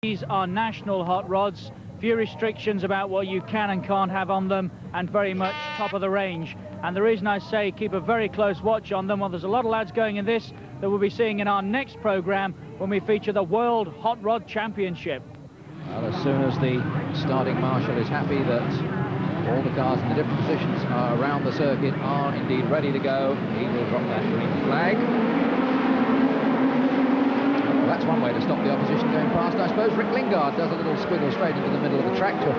These are national hot rods, few restrictions about what you can and can't have on them, and very much top of the range. And the reason I say keep a very close watch on them, well, there's a lot of lads going in this that we'll be seeing in our next programme when we feature the World Hot Rod Championship. Well, as soon as the starting marshal is happy that all the cars in the different positions are around the circuit are indeed ready to go, he will drop that green flag. Well, that's one way to stop the opposition going past. I suppose Rick Lingard does a little squiggle straight into the middle of the track to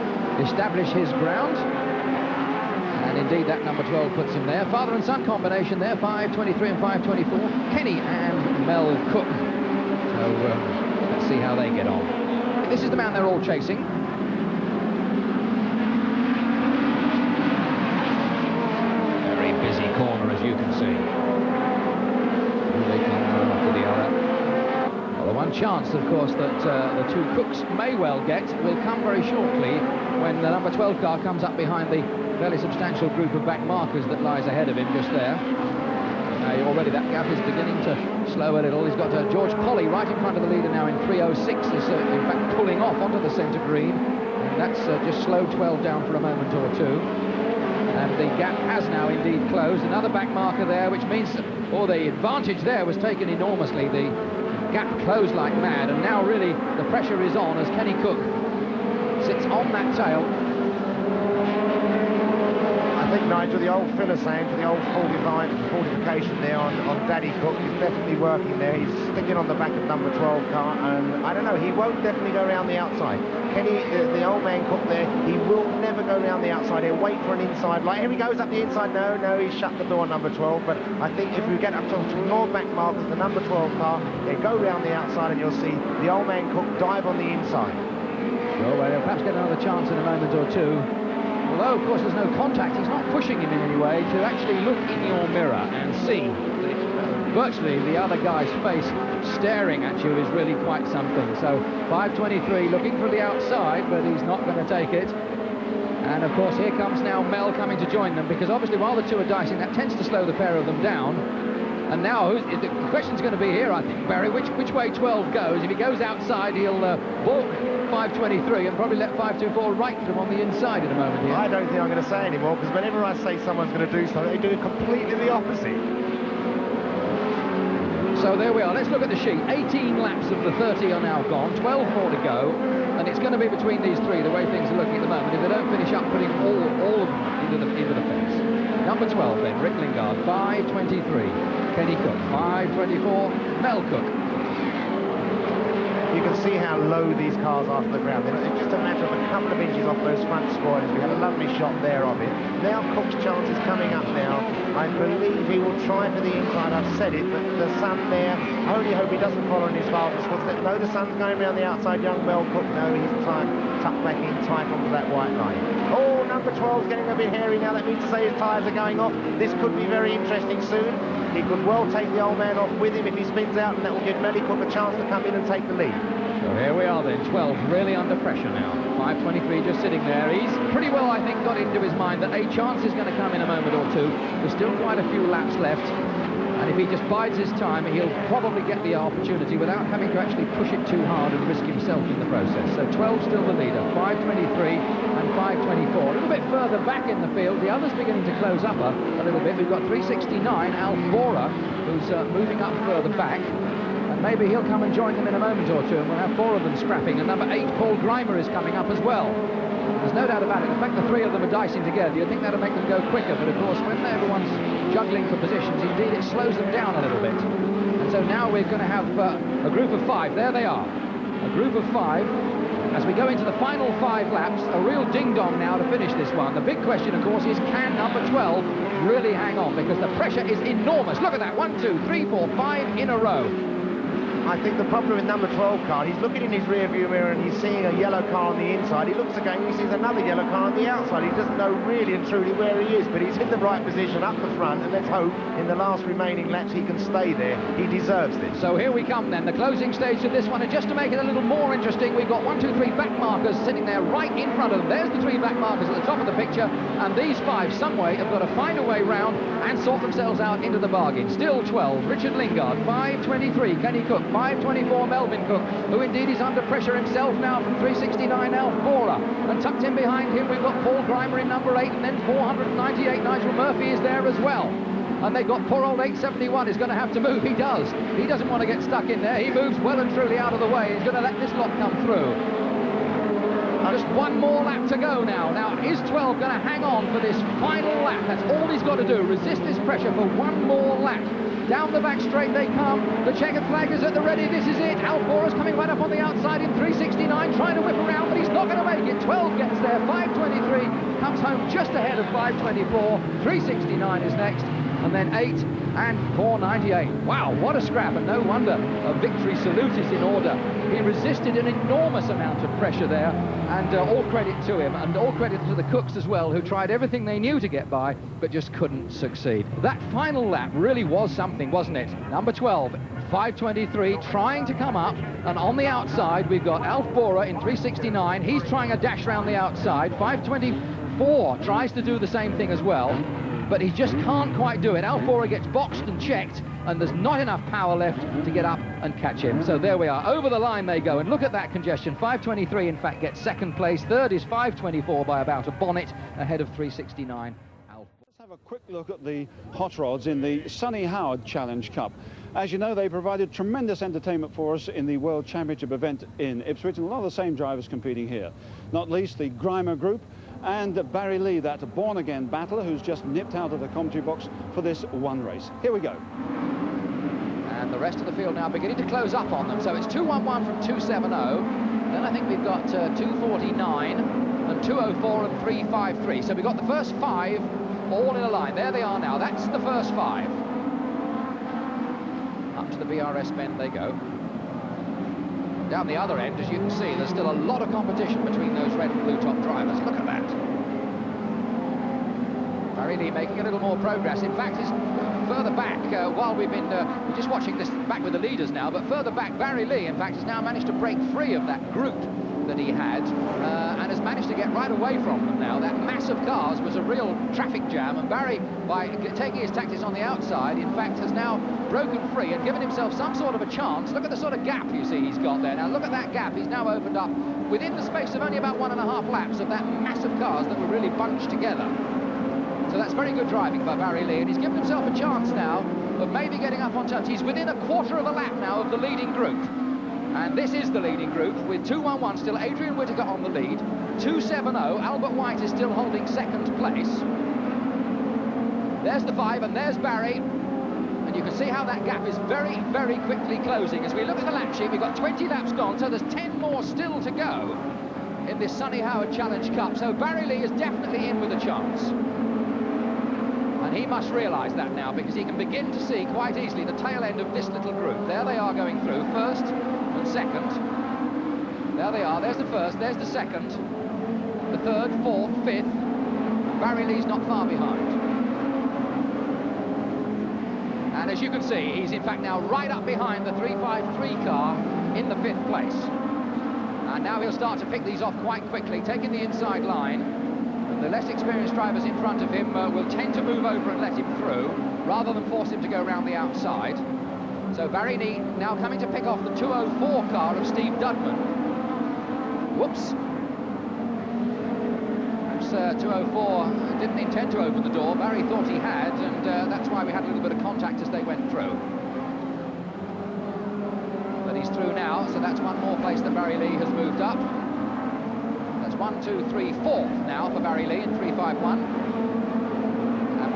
establish his ground. And indeed, that number 12 puts him there. Father and son combination there, 5.23 and 5.24. Kenny and Mel Cook. So let's see how they get on. This is the man they're all chasing. Very busy corner, as you can see. They come one after the other. Well, the one chance, of course, that the two Cooks may well get will come very shortly when the number 12 car comes up behind the fairly substantial group of back markers that lies ahead of him just there. Already that gap is beginning to slow a little. He's got George Polly right in front of the leader now in 3.06. Is in fact pulling off onto the centre green. And that's just slowed 12 down for a moment or two. And the gap has now indeed closed. Another back marker there, which means the advantage there was taken enormously. The gap closed like mad, and now really the pressure is on as Kenny Cook sits on that tail. I think, Nigel, the old filler saying for the old fortification there on Daddy Cook is definitely working there. He's sticking on the back of number 12 car, and I don't know, he won't definitely go around the outside. Kenny, the old man Cook there, he will never go around the outside. He'll wait for an inside light. Here he goes up the inside. No, he's shut the door on number 12, but I think if we get up to more back markers, the number 12 car, he'll go around the outside and you'll see the old man Cook dive on the inside. Well, he'll perhaps get another chance in a moment or two. Although, of course, there's no contact, he's not pushing him in any way to actually look in your mirror and see virtually the other guy's face staring at you is really quite something. So 5.23 looking for the outside, but he's not going to take it. And of course, here comes now Mel coming to join them, because obviously while the two are dicing, that tends to slow the pair of them down. And now the question's going to be here, I think, Barry, which way 12 goes. If he goes outside, he'll balk 5.23 and probably let 5.24 right them on the inside in a moment here. I don't think I'm going to say anymore, because whenever I say someone's going to do something, they do completely the opposite. So there we are. Let's look at the sheet. 18 laps of the 30 are now gone, 12 more to go, and it's going to be between these three, the way things are looking at the moment, if they don't finish up putting all of them into the fence. Number 12 then, Rick Lingard, 5.23. Kenny Cook, 5.24. Mel Cook. You can see how low these cars are to the ground. It's just a matter of a couple of inches off those front spoilers. We had a lovely shot there of it. Now Cook's chance is coming up now. I believe he will try for the inside. I've said it, but the sun there, I only hope he doesn't follow in his father's footsteps. No, the sun's going around the outside. Young Mel Cook, no, he's tucked back in tight onto that white line. Oh, number 12's getting a bit hairy now. That means to say his tyres are going off. This could be very interesting soon. He could well take the old man off with him if he spins out, and that will give Melly Cook a chance to come in and take the lead. So here we are then, 12 really under pressure now. 5.23 just sitting there. He's pretty well, I think, got into his mind that a chance is going to come in a moment or two. There's still quite a few laps left. And if he just bides his time, he'll probably get the opportunity without having to actually push it too hard and risk himself in the process. So 12 still the leader, 5.23 and 5.24. A little bit further back in the field, the others beginning to close up a little bit. We've got 3.69, Al Bora, who's moving up further back. And maybe he'll come and join them in a moment or two, and we'll have 4 of them scrapping. And number 8, Paul Grimer, is coming up as well. There's no doubt about it. The fact the 3 of them are dicing together, you'd think that'll make them go quicker, but of course when everyone's juggling for positions, indeed it slows them down a little bit. And so now we're going to have a group of 5. There they are. A group of 5. As we go into the final 5 laps, a real ding-dong now to finish this one. The big question, of course, is can number 12 really hang on? Because the pressure is enormous. Look at that. 1, 2, 3, 4, 5 in a row. I think the problem with number 12 car, he's looking in his rear view mirror and he's seeing a yellow car on the inside. He looks again and he sees another yellow car on the outside. He doesn't know really and truly where he is, but he's in the right position up the front, and let's hope in the last remaining laps he can stay there. He deserves this. So here we come then, the closing stage of this one, and just to make it a little more interesting, we've got 1, 2, 3 back markers sitting there right in front of them. There's the 3 back markers at the top of the picture, and these 5 some way have got to find a way round and sort themselves out into the bargain. Still 12, Richard Lingard, 5.23, Kenny Cook, 5.24 Melvin Cook, who indeed is under pressure himself now from 3.69 Alf Bora. And tucked in behind him, we've got Paul Grimer in number 8, and then 498 Nigel Murphy is there as well. And they've got poor old 871 is going to have to move. He does. He doesn't want to get stuck in there. He moves well and truly out of the way. He's going to let this lot come through. Just one more lap to go now. Now, is 12 going to hang on for this final lap? That's all he's got to do. Resist this pressure for one more lap. Down the back straight they come. The checkered flag is at the ready. This is it. Alf Bora's coming right up on the outside in 3.69, trying to whip around, but he's not going to make it. 12 gets there. 5.23 comes home just ahead of 5.24. 3.69 is next. And then 8 and 4.98. Wow, what a scrap, and no wonder a victory salute is in order. He resisted an enormous amount of pressure there, and all credit to him, and all credit to the cooks as well, who tried everything they knew to get by, but just couldn't succeed. That final lap really was something, wasn't it? Number 12, 5.23, trying to come up, and on the outside we've got Alf Bora in 3.69. He's trying a dash round the outside. 5.24 tries to do the same thing as well, but he just can't quite do it. Alf Bora gets boxed and checked, and there's not enough power left to get up and catch him. So there we are, over the line they go, and look at that congestion. 5.23 in fact gets second place. Third is 5.24 by about a bonnet ahead of 3.69. Let's have a quick look at the hot rods in the Sonny Howard Challenge Cup. As you know, they provided tremendous entertainment for us in the World Championship event in Ipswich, and a lot of the same drivers competing here. Not least the Grimer group, and Barry Lee, that born-again battler who's just nipped out of the commentary box for this one race. Here we go. And the rest of the field now beginning to close up on them. So it's 2.11 from 2.70. Then I think we've got 2.49 and 2.04 and 3.53. So we've got the first 5 all in a line. There they are now. That's the first 5. Up to the BRS bend they go. Down the other end, as you can see, there's still a lot of competition between those red and blue top drivers. Look at that. Barry Lee making a little more progress. In fact, he's further back while we've been we're just watching this back with the leaders now, but further back, Barry Lee, in fact, has now managed to break free of that group that he had and has managed to get right away from them now. That mass of cars was a real traffic jam, and Barry, by taking his tactics on the outside, in fact has now broken free and given himself some sort of a chance. Look at the sort of gap you see he's got there. Now look at that gap. He's now opened up within the space of only about 1.5 laps of that mass of cars that were really bunched together. So that's very good driving by Barry Lee, and he's given himself a chance now of maybe getting up on terms. He's within a quarter of a lap now of the leading group. And this is the leading group with 2.11 still Adrian Whittaker on the lead. 2.70, Albert White is still holding second place. There's the 5 and there's Barry. And you can see how that gap is very, very quickly closing. As we look at the lap sheet, we've got 20 laps gone, so there's 10 more still to go in this Sonny Howard Challenge Cup. So Barry Lee is definitely in with a chance. And he must realise that now, because he can begin to see quite easily the tail end of this little group. There they are going through, first and second. There they are, there's the first, there's the second, the third, fourth, fifth. Barry Lee's not far behind. And as you can see, he's in fact now right up behind the 353 car in the 5th place. And now he'll start to pick these off quite quickly, taking the inside line. And the less experienced drivers in front of him will tend to move over and let him through, rather than force him to go around the outside. So Barry Lee now coming to pick off the 204 car of Steve Dudman. Whoops. Perhaps 204 didn't intend to open the door. Barry thought he had, and that's why we had a little bit of contact as they went through. But he's through now, so that's one more place that Barry Lee has moved up. That's 1, 2, 3, 4th now for Barry Lee in 351.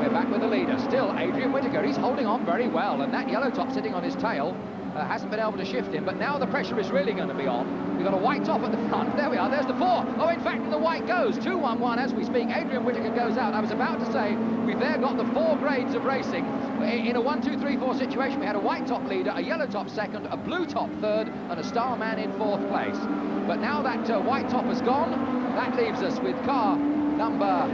We're back with the leader. Still Adrian Whittaker. He's holding on very well, and that yellow top sitting on his tail hasn't been able to shift him, but now the pressure is really going to be on. We've got a white top at the front. There we are, there's the 4. Oh, in fact, the white goes. 2-1-1 as we speak. Adrian Whittaker goes out. I was about to say, we've there got the 4 grades of racing. In a 1, 2, 3, 4 situation, we had a white top leader, a yellow top second, a blue top third, and a star man in 4th place. But now that white top has gone, that leaves us with car number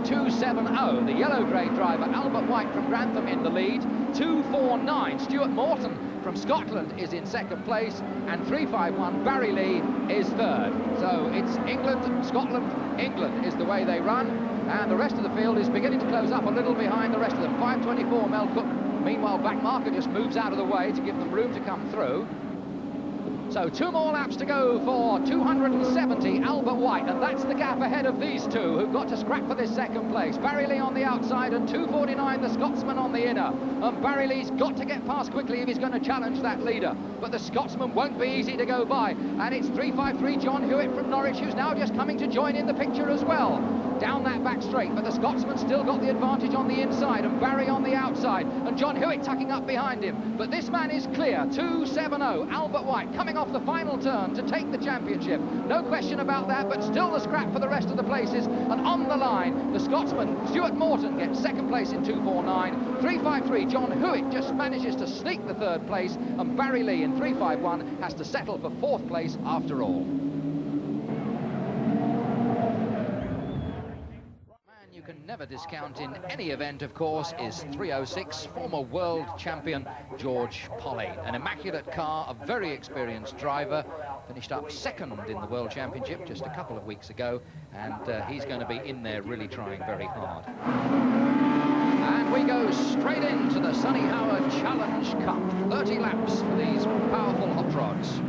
270, the yellow grade driver Albert White from Grantham in the lead. 249, Stuart Morton from Scotland is in 2nd place, and 351 Barry Lee is 3rd. So it's England, Scotland, England is the way they run, and the rest of the field is beginning to close up a little behind the rest of them. 524 Mel Cook Meanwhile, back marker just moves out of the way to give them room to come through. So 2 more laps to go for 270 Albert White, and that's the gap ahead of these two who've got to scrap for this second place. Barry Lee on the outside and 2:49 the Scotsman on the inner. And Barry Lee's got to get past quickly if he's going to challenge that leader. But the Scotsman won't be easy to go by. And it's 353 John Hewitt from Norwich, who's now just coming to join in the picture as well. Down that back straight, but the Scotsman still got the advantage on the inside, and Barry on the outside, and John Hewitt tucking up behind him. But this man is clear. 2:70 Albert White coming off the final turn to take the championship. No question about that, but still the scrap for the rest of the places. And on the line, the Scotsman Stuart Morton gets second place in 2:49. 353 John Hewitt just manages to sneak the third place, and Barry Lee in 3:51 has to settle for fourth place after all. You can never discount in any event, of course, is 3:06 former world champion George Polly. An immaculate car, a very experienced driver, finished up second in the world championship just a couple of weeks ago, and he's going to be in there really trying very hard. And we go straight into the Sonny Howard Challenge Cup. 30 laps for these powerful hot rods.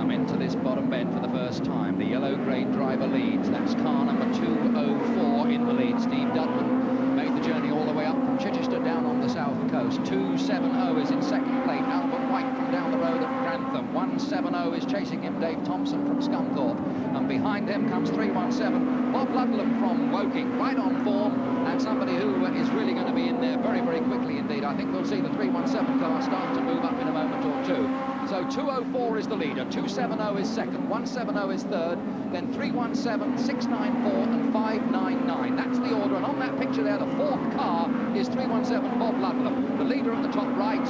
Into this bottom bend for the first time. The yellow-grey driver leads. That's car number 204 in the lead. Steve Dudman made the journey all the way up from Chichester down on the south coast. 270 is in second place. Albert White from down the road at Grantham. 170 is chasing him. Dave Thompson from Scunthorpe. And behind them comes 317. Bob Ludlam from Woking, right on form, and somebody who is really going to be in there very, very quickly indeed. I think we'll see the 317 car start to move up in a moment or two. So 204 is the leader, 270 is second, 170 is third, then 317, 694 and 599. That's the order, and on that picture there, the fourth car is 317 Bob Ludlam, the leader at the top right.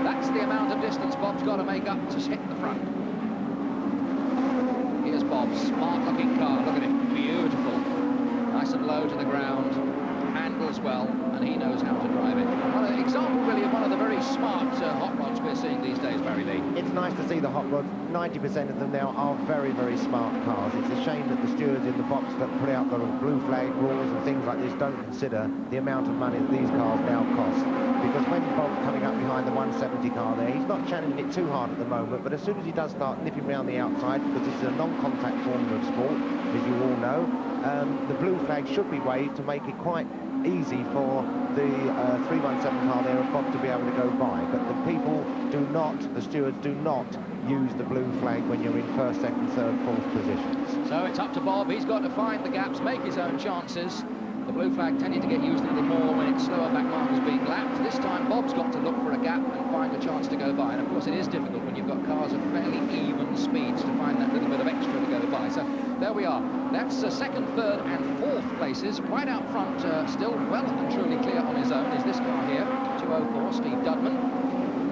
That's the amount of distance Bob's got to make up to hit the front. Here's Bob's smart-looking car. Look at it, beautiful. Nice and low to the ground, handles well, and he knows how to drive it. An example, really, of one of the very smart hot rods we're seeing these days, Barry Lee. It's nice to see the hot rods. 90% of them now are very, very smart cars. It's a shame that the stewards in the box that put out the blue flag rules and things like this don't consider the amount of money that these cars now cost. Because when Bob's coming up behind the 170 car there, he's not challenging it too hard at the moment, but as soon as he does start nipping around the outside, because this is a non-contact form of sport, as you all know, the blue flag should be waved to make it quite easy for the 317 car there of Bob to be able to go by. But the people do not, the stewards do not use the blue flag when you're in first, second, third, fourth positions. So it's up to Bob. He's got to find the gaps, make his own chances. The blue flag tending to get used a little more when it's slower back markers being lapped. This time Bob's got to look for a gap and find a chance to go by. And of course it is difficult when you've got cars at fairly even speeds to find that little bit of extra to go by. So there we are. That's second, third and fourth places. Right out front, still well and truly clear on his own, is this car here, 204, Steve Dudman.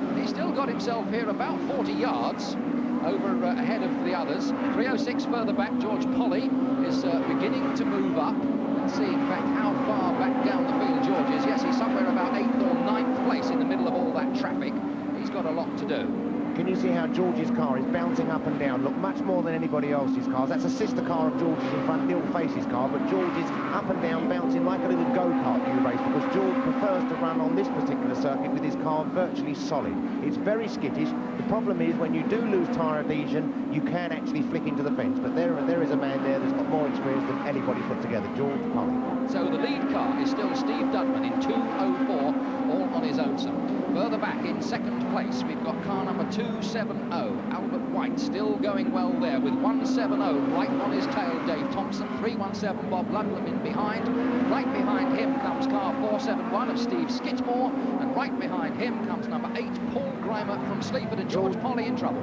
And he's still got himself here about 40 yards over ahead of the others. 306 further back, George Polly is beginning to move up. Let's see, in fact, how far back down the field George is. Yes, he's somewhere about 8th or 9th place in the middle of all that traffic. He's got a lot to do. Can you see how George's car is bouncing up and down? Look, much more than anybody else's cars. That's a sister car of George's in front, Neil Facey's car, but George is up and down, bouncing like a little go-kart you race, because George prefers to run on this particular circuit with his car virtually solid. It's very skittish. The problem is when you do lose tyre adhesion, you can actually flick into the fence, but there is a man there that's got more experience than anybody put together, George Polly. So the lead car is still Steve Dudman in 204, all on his own side. Further back in second place, we've got car number 270, Albert White, still going well there with 170 right on his tail, Dave Thompson, 317 Bob Ludlam in behind. Right behind him comes car 471 of Steve Skidmore, and right behind him comes number 8, Paul Grimer from Sleaford, and George Polly in trouble.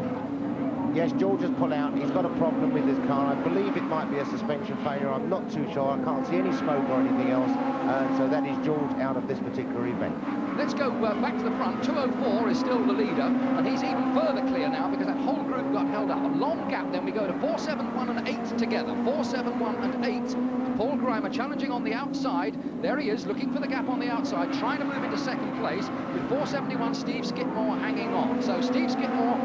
Yes, George has pulled out. He's got a problem with his car. I believe it might be a suspension failure. I'm not too sure. I can't see any smoke or anything else. So that is George out of this particular event. Let's go back to the front. 204 is still the leader, and he's even further clear now because that whole group got held up. A long gap, then we go to 471 and 8 together. 471 and 8. Paul Grimer challenging on the outside. There he is, looking for the gap on the outside, trying to move into second place with 471 Steve Skidmore hanging on. So Steve Skidmore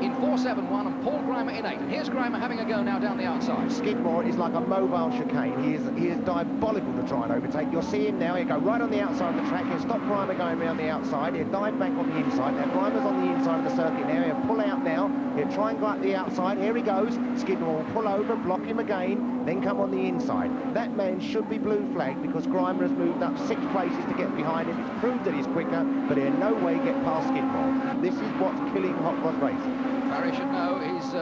in 4.71 and Paul Grimer in 8. And here's Grimer having a go now down the outside. Skidmore is like a mobile chicane. He is diabolical to try and overtake. You'll see him now. He'll go right on the outside of the track. He'll stop Grimer going around the outside. He'll dive back on the inside. Now Grimer's on the inside of the circuit now. He'll pull out now. He'll try and go up the outside. Here he goes. Skidmore will pull over, block him again, then come on the inside. That man should be blue flagged because Grimer has moved up 6 places to get behind him. It's proved that he's quicker, but he'll in no way get past Skidmore. This is what's killing hot rod racing. Barry should know. He's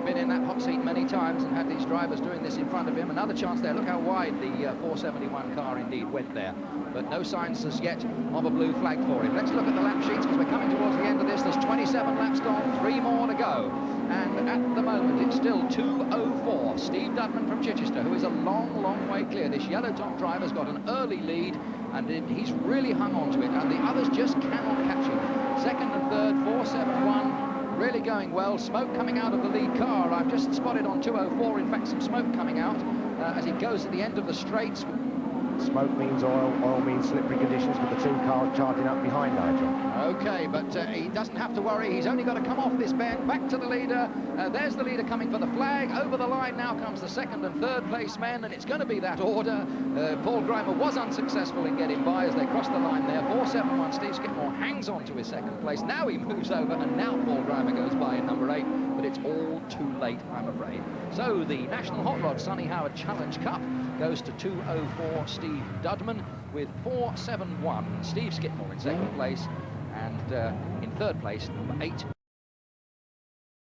been in that hot seat many times and had these drivers doing this in front of him. Another chance there. Look how wide the 471 car indeed went there. But no signs as yet of a blue flag for him. Let's look at the lap sheets because we're coming towards the end of this. There's 27 laps gone, 3 more to go. And at the moment, it's still 2:04. Steve Dudman from Chichester, who is a long, long way clear. This yellow top driver's got an early lead, and he's really hung on to it, and the others just cannot catch him. Second and third, 4.71, really going well. Smoke coming out of the lead car. I've just spotted on 2:04, in fact, some smoke coming out as he goes at the end of the straights. Smoke means oil, oil means slippery conditions with the 2 cars charging up behind Nigel. Okay, but he doesn't have to worry. He's only got to come off this bend, back to the leader. There's the leader coming for the flag. Over the line now comes the 2nd and 3rd place men, and it's going to be that order. Paul Grimer was unsuccessful in getting by as they crossed the line there. 4.71, Steve Skidmore hangs on to his 2nd place. Now he moves over, and now Paul Grimer goes by in number 8, but it's all too late, I'm afraid. So the National Hot Rod Sonny Howard Challenge Cup goes to 2:04 Steve Dudman with 4.71 Steve Skidmore in 2nd place, and in 3rd place number 8.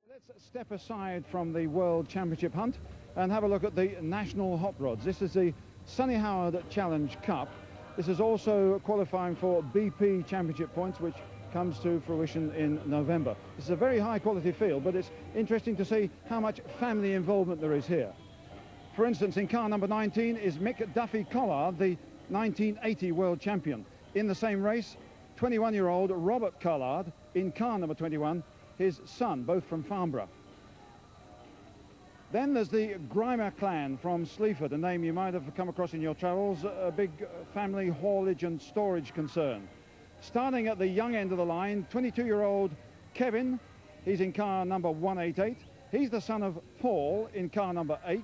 Let's step aside from the World Championship hunt and have a look at the National Hot Rods. This is the Sonny Howard Challenge Cup. This is also qualifying for BP Championship points, which comes to fruition in November. This is a very high quality field, but it's interesting to see how much family involvement there is here. For instance, in car number 19 is Mick Collard, the 1980 world champion. In the same race, 21-year-old Robert Collard in car number 21, his son, both from Farnborough. Then there's the Grimer clan from Sleaford, a name you might have come across in your travels, a big family haulage and storage concern. Starting at the young end of the line, 22-year-old Kevin, he's in car number 188. He's the son of Paul in car number 8.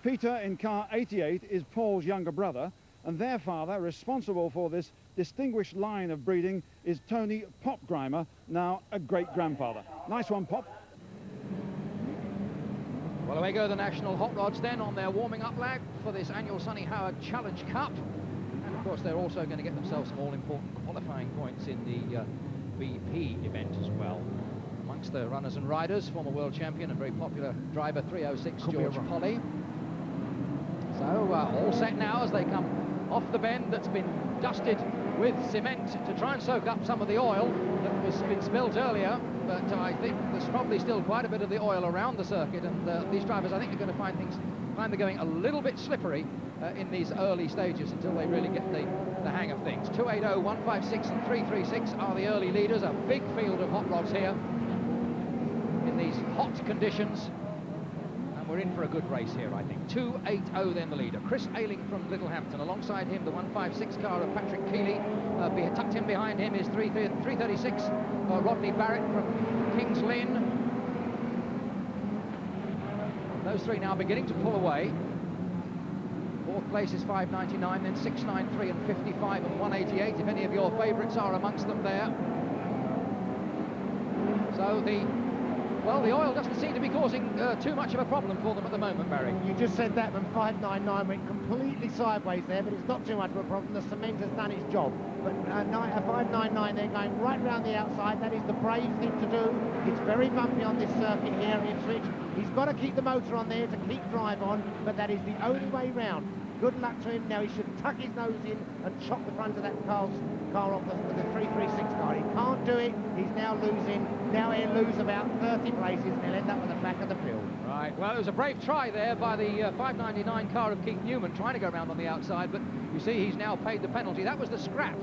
Peter in car 88 is Paul's younger brother, and their father, responsible for this distinguished line of breeding, is Tony Pop Grimer, now a great-grandfather. Nice one, Pop. Well, away go the National Hot Rods then on their warming-up lag for this annual Sonny Howard Challenge Cup. And, of course, they're also going to get themselves some all-important qualifying points in the BP event as well. Amongst the runners and riders, former world champion and very popular driver 306 George Polly. So all set now as they come off the bend that's been dusted with cement to try and soak up some of the oil that was been spilt earlier. But I think there's probably still quite a bit of the oil around the circuit, and these drivers, I think, are going to find they're going a little bit slippery in these early stages until they really get the hang of things. 280, 156 and 336 are the early leaders. A big field of hot rods here in these hot conditions. We're in for a good race here, I think. 280 then the leader. Chris Ayling from Littlehampton. Alongside him, the 156 car of Patrick Keeley. Tucked in behind him is 336 Rodney Barrett from Kings Lynn. Those three now beginning to pull away. 4th place is 599, then 693 and 55 and 188, if any of your favourites are amongst them there. So the oil doesn't seem to be causing too much of a problem for them at the moment, Barry. You just said that when 599 went completely sideways there, but it's not too much of a problem. The cement has done its job. But 599, they're going right round the outside. That is the brave thing to do. It's very bumpy on this circuit here in Ipswich. He's got to keep the motor on there to keep drive on, but that is the only way round. Good luck to him. Now he should tuck his nose in and chop the front of that car off with the 336 car. He can't do it. He's now losing. Now he'll lose about 30 places and he'll end up at the back of the field. Right. Well, it was a brave try there by the 599 car of Keith Newman trying to go around on the outside, but you see he's now paid the penalty. That was the scrap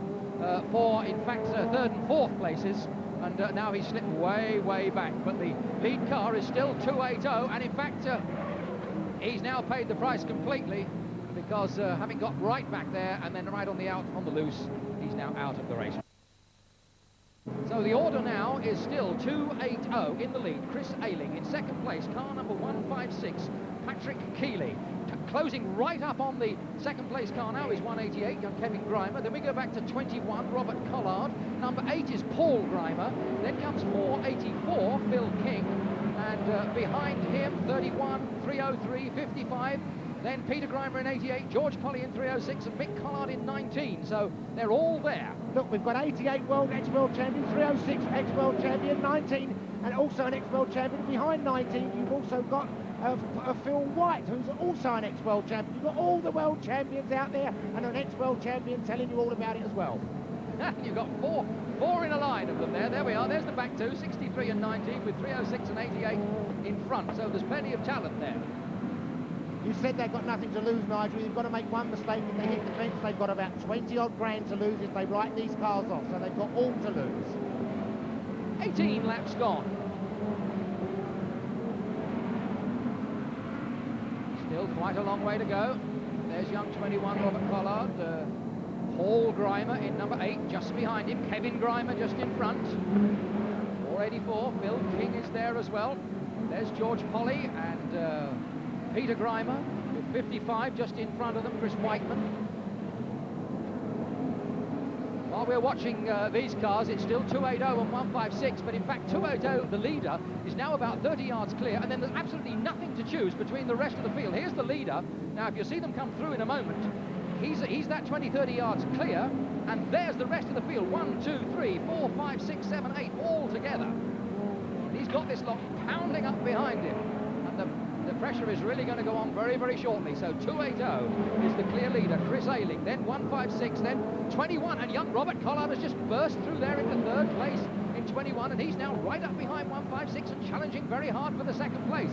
for, in fact, 3rd and 4th places. And now he's slipped way, way back. But the lead car is still 280, and in fact, he's now paid the price completely, because having got right back there and then right on the loose, he's now out of the race. So So the order now is still 280 in the lead. Chris Ayling in second place. Car number 156, Patrick Keeley. Closing right up on the second place car now is 188, young Kevin Grimer. Then we go back to 21, Robert Collard. Number 8 is Paul Grimer. Then comes 484, Phil King. And behind him, 31, 303, 55. Then Peter Grimer in 88, George Polly in 306, and Mick Collard in 19. So they're all there. Look, we've got 88 World Ex-World Champion, 306 Ex-World Champion, 19, and also an Ex-World Champion. Behind 19, you've also got Phil White, who's also an Ex-World Champion. You've got all the World Champions out there, and an Ex-World Champion telling you all about it as well. You've got four in a line of them there. There we are. There's the back two, 63 and 19, with 306 and 88 in front. So there's plenty of talent there. You said they've got nothing to lose, Nigel. You've got to make one mistake if they hit the fence. They've got about 20-odd grand to lose if they write these cars off, so they've got all to lose. 18 laps gone. Still quite a long way to go. There's young 21 Robert Collard. Paul Grimer in number 8, just behind him. Kevin Grimer just in front. 484, Phil King is there as well. There's George Polly and Peter Grimer with 55 just in front of them, Chris Whiteman. While we're watching these cars, it's still 280 and 156, but in fact 280, the leader, is now about 30 yards clear, and then there's absolutely nothing to choose between the rest of the field. Here's the leader. Now, if you see them come through in a moment, he's that 20-30 yards clear, and there's the rest of the field. 1, 2, 3, 4, 5, 6, 7, 8, all together. And he's got this lot pounding up behind him, and the pressure is really going to go on very, very shortly. So 280 is the clear leader, Chris Ayling, then 156, then 21, and young Robert Collard has just burst through there into third place in 21, and he's now right up behind 156 and challenging very hard for the second place.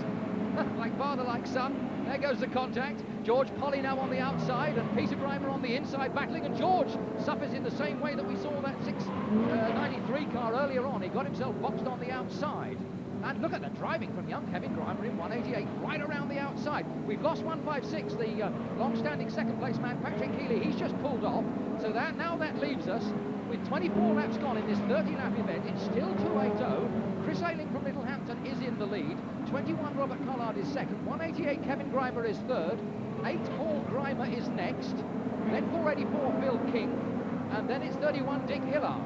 Like father, like son. There goes the contact. George Polly now on the outside, and Peter Grimer on the inside battling, and George suffers in the same way that we saw that 693 car earlier on. He got himself boxed on the outside. And look at the driving from young Kevin Grimer in 188, right around the outside. We've lost 156, the long-standing second-place man, Patrick Keeley. He's just pulled off. So now that leaves us with 24 laps gone in this 30-lap event. It's still 280. Chris Ayling from Littlehampton is in the lead. 21 Robert Collard is second. 188 Kevin Grimer is third. 8 Paul Grimer is next. Then 484 Phil King. And then it's 31 Dick Hillard.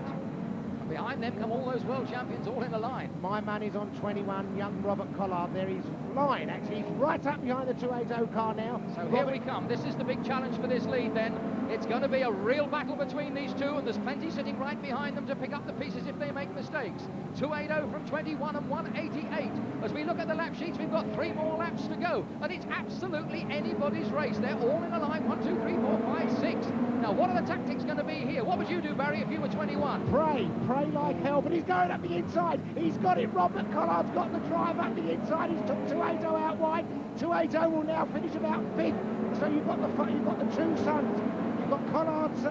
Behind them come all those world champions all in a line. My money's on 21, young Robert Collard there. He's flying, actually. He's right up behind the 280 car now. So here we come. This is the big challenge for this lead then. It's going to be a real battle between these two, and there's plenty sitting right behind them to pick up the pieces if they make mistakes. 280 from 21 and 188. As we look at the lap sheets, we've got 3 more laps to go, and it's absolutely anybody's race. They're all in a line. 1, 2, 3, 4, 5, 6. Now, what are the tactics going to be here? What would you do, Barry, if you were 21? Pray like hell, but he's going up the inside. He's got it. Robert Collard's got the drive up the inside. He's took 280 out wide. 280 will now finish about 5th. So you've got the two sons. You've got Collard's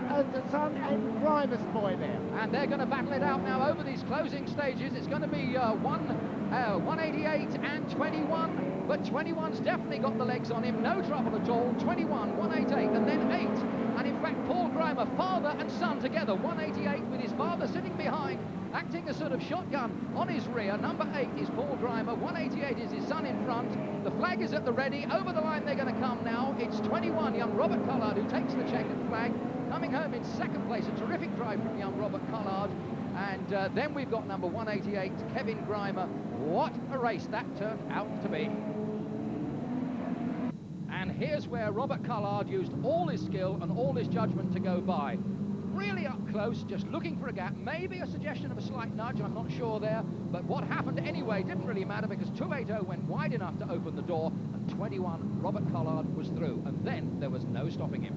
son and Grimer's boy there. And they're going to battle it out now over these closing stages. It's going to be 188 and 21, but 21's definitely got the legs on him, no trouble at all. 21, 188, and then 8. And in fact, Paul Grimer, father and son together, 188 with his father sitting behind, acting a sort of shotgun on his rear. Number 8 is Paul Grimer, 188 is his son in front. The flag is at the ready. Over the line they're going to come now. It's 21, young Robert Collard, who takes the checkered flag, coming home in second place. A terrific drive from young Robert Collard. And then we've got number 188, Kevin Grimer. What a race that turned out to be. And here's where Robert Collard used all his skill and all his judgment to go by. Really up close, just looking for a gap, maybe a suggestion of a slight nudge, I'm not sure there, but what happened anyway didn't really matter because 280 went wide enough to open the door, and 21, Robert Collard, was through, and then there was no stopping him.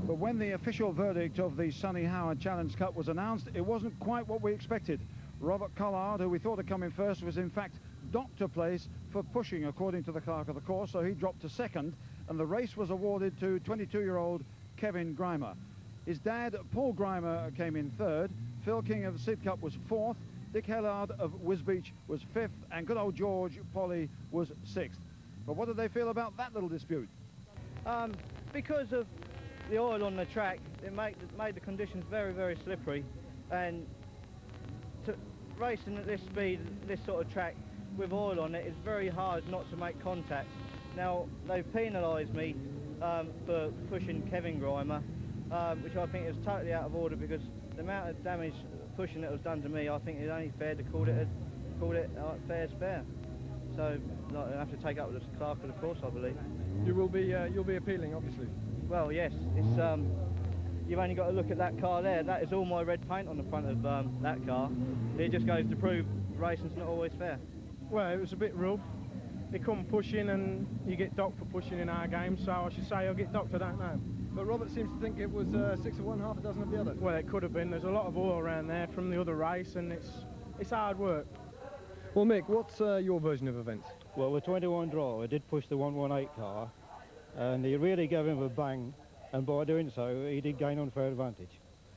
But when the official verdict of the Sonny Howard Challenge Cup was announced, it wasn't quite what we expected. Robert Collard, who we thought had come in first, was in fact docked a place for pushing, according to the clerk of the course, so he dropped to second, and the race was awarded to 22-year-old Kevin Grimer. His dad, Paul Grimer, came in third. Phil King of the Sidcup was fourth. Dick Hillard of Wisbech was fifth, and good old George Polly was sixth. But what did they feel about that little dispute? Because of the oil on the track, it made the conditions very, very slippery, and racing at this speed, this sort of track with oil on it, is very hard not to make contact. Now, they've penalised me for pushing Kevin Grimer, which I think is totally out of order, because the amount of damage pushing that was done to me, I think it's only fair to call it fair spare. So I have to take up with the Clerk of the course, I believe. You will be you'll be appealing, obviously. Well, yes, it's you've only got to look at that car there. That is all my red paint on the front of that car. It just goes to prove racing's not always fair. Well, it was a bit rough. They come pushing and you get docked for pushing in our game, so I should say I'll get docked, I don't know. But Robert seems to think it was 6 of one, half a dozen of the other. Well, it could have been. There's a lot of oil around there from the other race, and it's hard work. Well, Mick, what's your version of events? Well, with 21 draw, I did push the 118 car, and he really gave him a bang, and by doing so, he did gain unfair advantage.